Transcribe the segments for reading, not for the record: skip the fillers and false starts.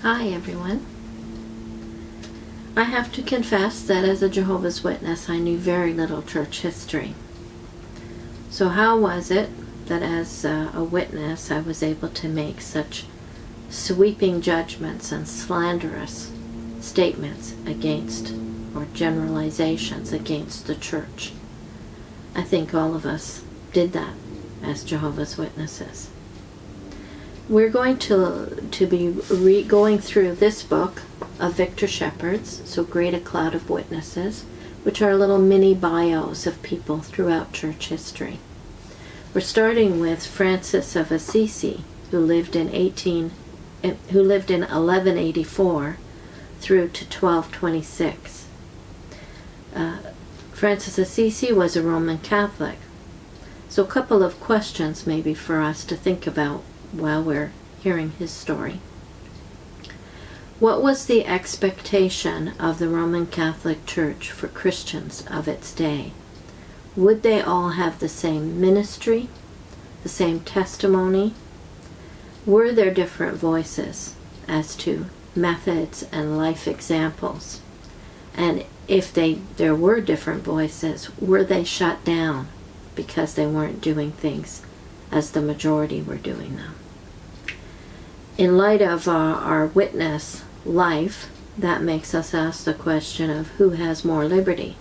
Hi everyone. I have to confess that as a Jehovah's Witness I knew very little church history. So how was it that as a witness I was able to make such sweeping judgments and slanderous statements against, or generalizations against, the church? I think all of us did that as Jehovah's Witnesses. We're going to be going through this book of Victor Shepard's, So Great a Cloud of Witnesses, which are little mini bios of people throughout church history. We're starting with Francis of Assisi, who lived in 1184 through to 1226. Francis Assisi was a Roman Catholic. So a couple of questions maybe for us to think about while we're hearing his story. What was the expectation of the Roman Catholic Church for Christians of its day? Would they all have the same ministry, the same testimony? Were there different voices as to methods and life examples? And if there were different voices, were they shut down because they weren't doing things as the majority were doing them? In light of our witness life, that makes us ask the question of who has more liberty.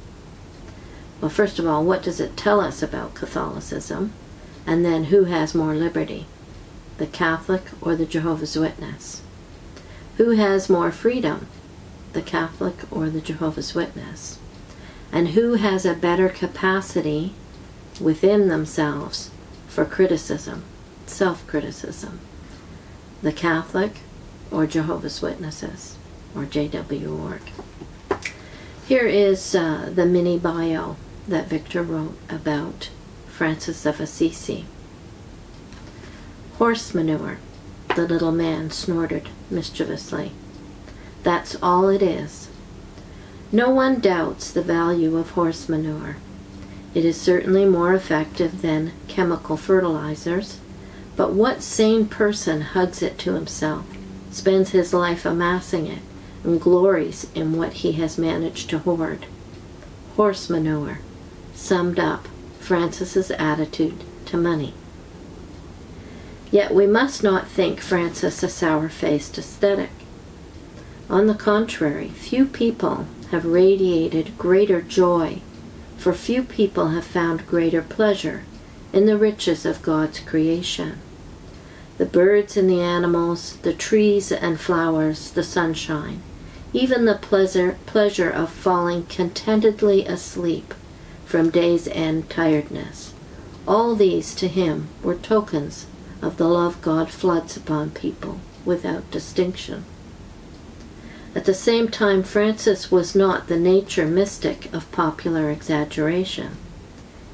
Well, first of all, what does it tell us about Catholicism? And then, who has more liberty? The Catholic or the Jehovah's Witness? Who has more freedom? The Catholic or the Jehovah's Witness? And who has a better capacity within themselves for criticism, self-criticism? The Catholic or Jehovah's Witnesses, or JW org. Here is the mini bio that Victor wrote about Francis of Assisi. Horse manure, the little man snorted mischievously. That's all it is. No one doubts the value of horse manure. It is certainly more effective than chemical fertilizers, but what sane person hugs it to himself, spends his life amassing it, and glories in what he has managed to hoard? Horse manure summed up Francis's attitude to money. Yet we must not think Francis a sour-faced ascetic. On the contrary, few people have radiated greater joy, for few people have found greater pleasure in the riches of God's creation. The birds and the animals, the trees and flowers, the sunshine, even the pleasure of falling contentedly asleep from day's end tiredness, all these to him were tokens of the love God floods upon people without distinction. At the same time, Francis was not the nature mystic of popular exaggeration.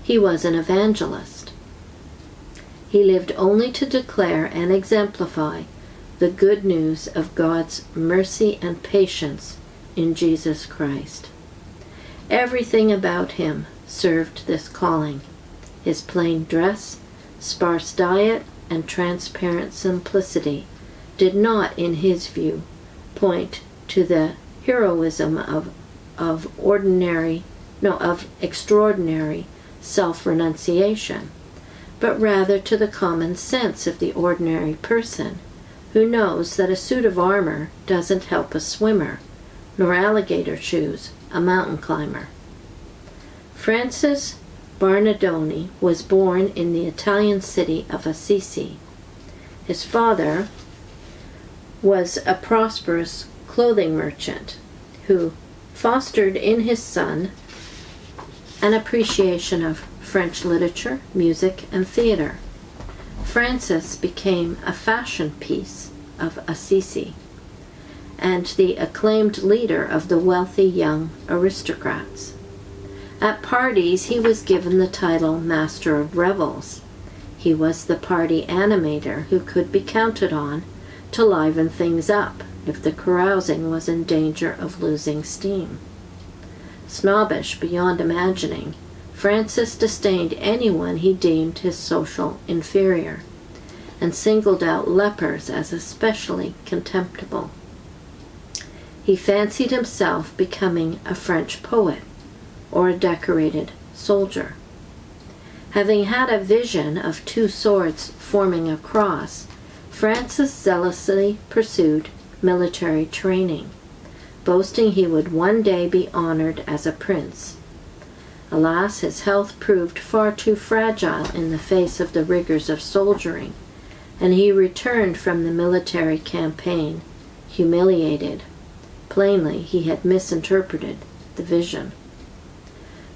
He was an evangelist. He lived only to declare and exemplify the good news of God's mercy and patience in Jesus Christ. Everything about him served this calling. His plain dress, sparse diet, and transparent simplicity did not, in his view, point to the heroism of extraordinary self-renunciation, but rather to the common sense of the ordinary person who knows that a suit of armor doesn't help a swimmer, nor alligator shoes a mountain climber. Francis Bernardoni was born in the Italian city of Assisi. His father was a prosperous clothing merchant who fostered in his son an appreciation of French literature, music, and theater. Francis became a fashion piece of Assisi and the acclaimed leader of the wealthy young aristocrats. At parties, he was given the title Master of Revels. He was the party animator who could be counted on to liven things up if the carousing was in danger of losing steam. Snobbish beyond imagining, Francis disdained anyone he deemed his social inferior, and singled out lepers as especially contemptible. he fancied himself becoming a French poet or a decorated soldier. Having had a vision of two swords forming a cross, Francis zealously pursued military training, boasting he would one day be honored as a prince. Alas, his health proved far too fragile in the face of the rigors of soldiering, and he returned from the military campaign humiliated. Plainly, he had misinterpreted the vision.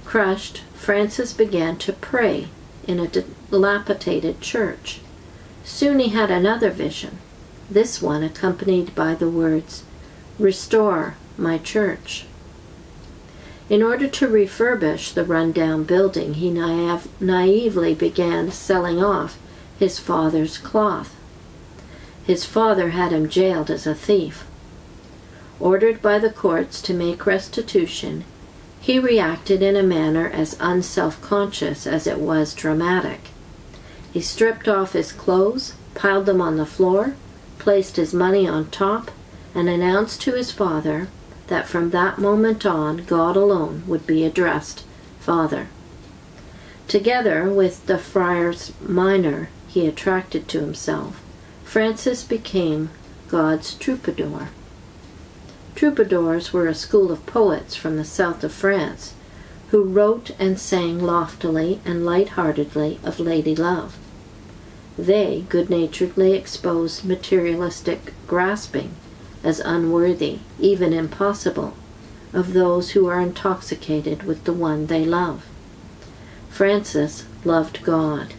Crushed, Francis began to pray in a dilapidated church. Soon he had another vision, this one accompanied by the words, "Restore my church." In order to refurbish the run-down building, he naively began selling off his father's cloth. His father had him jailed as a thief. Ordered by the courts to make restitution, he reacted in a manner as unself-conscious as it was dramatic. He stripped off his clothes, piled them on the floor, placed his money on top, and announced to his father that from that moment on God alone would be addressed Father. Together with the friars minor he attracted to himself, Francis became God's troubadour. Troubadours were a school of poets from the south of France who wrote and sang loftily and light-heartedly of lady love. They good-naturedly exposed materialistic grasping as unworthy, even impossible, of those who are intoxicated with the one they love. Francis loved God.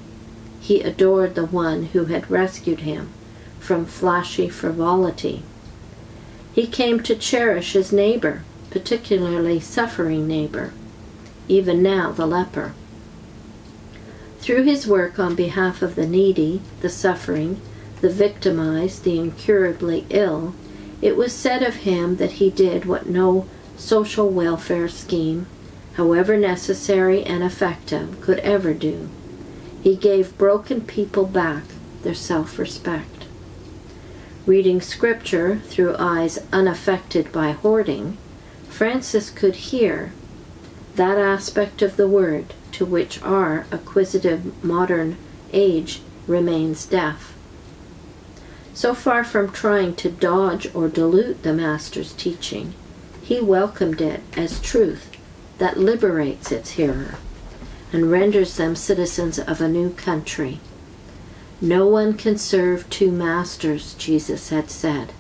He adored the one who had rescued him from flashy frivolity. He came to cherish his neighbor, particularly suffering neighbor, even now the leper. Through his work on behalf of the needy, the suffering, the victimized, the incurably ill, it was said of him that he did what no social welfare scheme, however necessary and effective, could ever do. He gave broken people back their self-respect. Reading scripture through eyes unaffected by hoarding, Francis could hear that aspect of the word to which our acquisitive modern age remains deaf. So far from trying to dodge or dilute the Master's teaching, he welcomed it as truth that liberates its hearer and renders them citizens of a new country. No one can serve two masters, Jesus had said,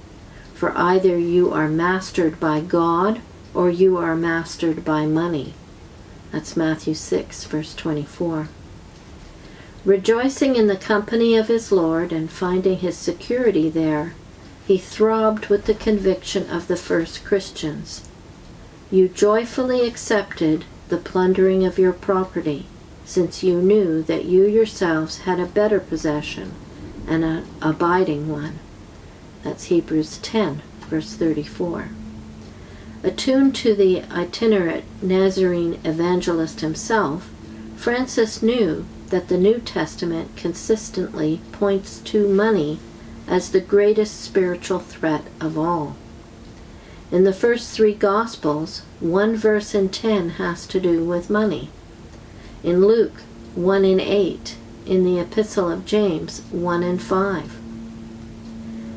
for either you are mastered by God or you are mastered by money. That's Matthew 6, verse 24. Rejoicing in the company of his Lord and finding his security there, he throbbed with the conviction of the first Christians. You joyfully accepted the plundering of your property, since you knew that you yourselves had a better possession, and an abiding one. That's Hebrews 10, verse 34. Attuned to the itinerant Nazarene evangelist himself, Francis knew that the New Testament consistently points to money as the greatest spiritual threat of all. In the first three Gospels, 1 verse in 10 has to do with money. In Luke, 1 in 8. In the Epistle of James, 1 in 5.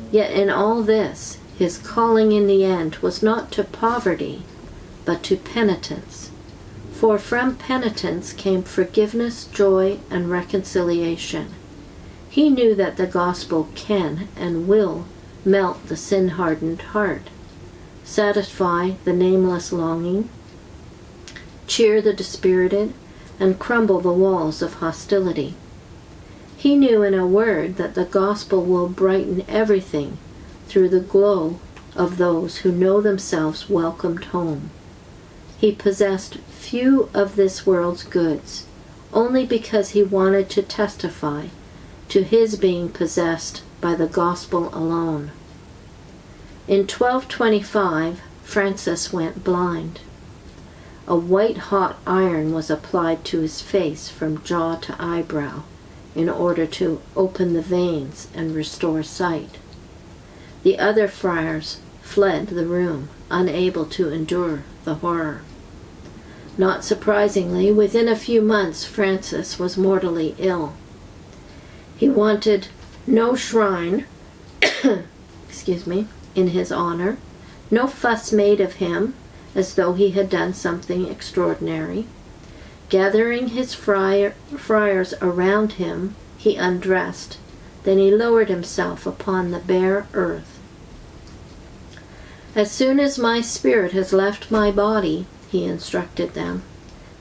Yet in all this, his calling in the end was not to poverty, but to penitence. For from penitence came forgiveness, joy, and reconciliation. He knew that the gospel can and will melt the sin-hardened heart, satisfy the nameless longing, cheer the dispirited, and crumble the walls of hostility. He knew in a word that the gospel will brighten everything through the glow of those who know themselves welcomed home. He possessed few of this world's goods, only because he wanted to testify to his being possessed by the gospel alone. In 1225, Francis went blind. A white-hot iron was applied to his face from jaw to eyebrow in order to open the veins and restore sight. The other friars fled the room, unable to endure the horror. Not surprisingly, within a few months, Francis was mortally ill. He wanted no shrine in his honor, no fuss made of him as though he had done something extraordinary. Gathering his friars around him, he undressed. Then he lowered himself upon the bare earth. "As soon as my spirit has left my body," he instructed them,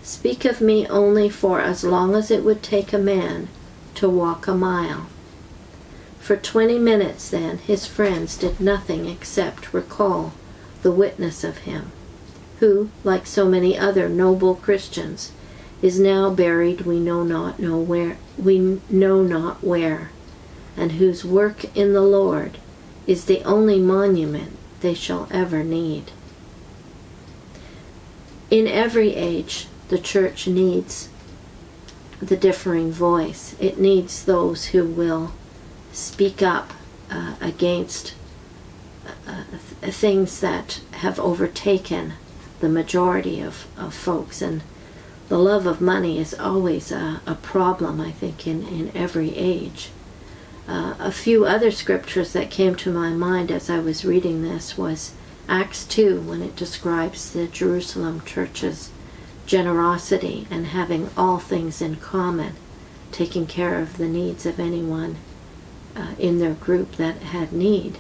"speak of me only for as long as it would take a man to walk a mile." For 20 minutes, then, his friends did nothing except recall the witness of him, who, like so many other noble Christians, is now buried we know not where, and whose work in the Lord is the only monument they shall ever need. In every age, the Church needs the differing voice. It needs those who will speak up against things that have overtaken the majority of folks. And the love of money is always a problem, I think, in every age. A few other scriptures that came to my mind as I was reading this was Acts 2, when it describes the Jerusalem church's generosity and having all things in common, taking care of the needs of anyone in their group that had need.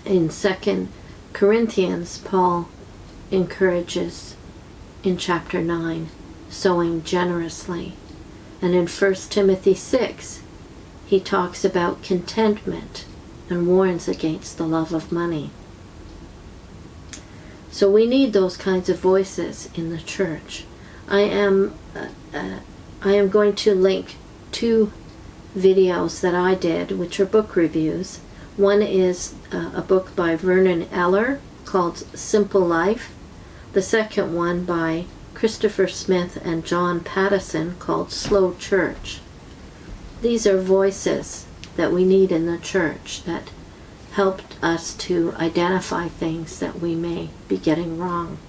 In 2 Corinthians, Paul encourages in chapter 9, sowing generously. And in 1 Timothy 6, he talks about contentment and warns against the love of money. So we need those kinds of voices in the church. I am going to link 2 videos that I did, which are book reviews. One is a book by Vernon Eller called Simple Life. The second one by Christopher Smith and John Pattison called Slow Church. These are voices that we need in the church that helped us to identify things that we may be getting wrong.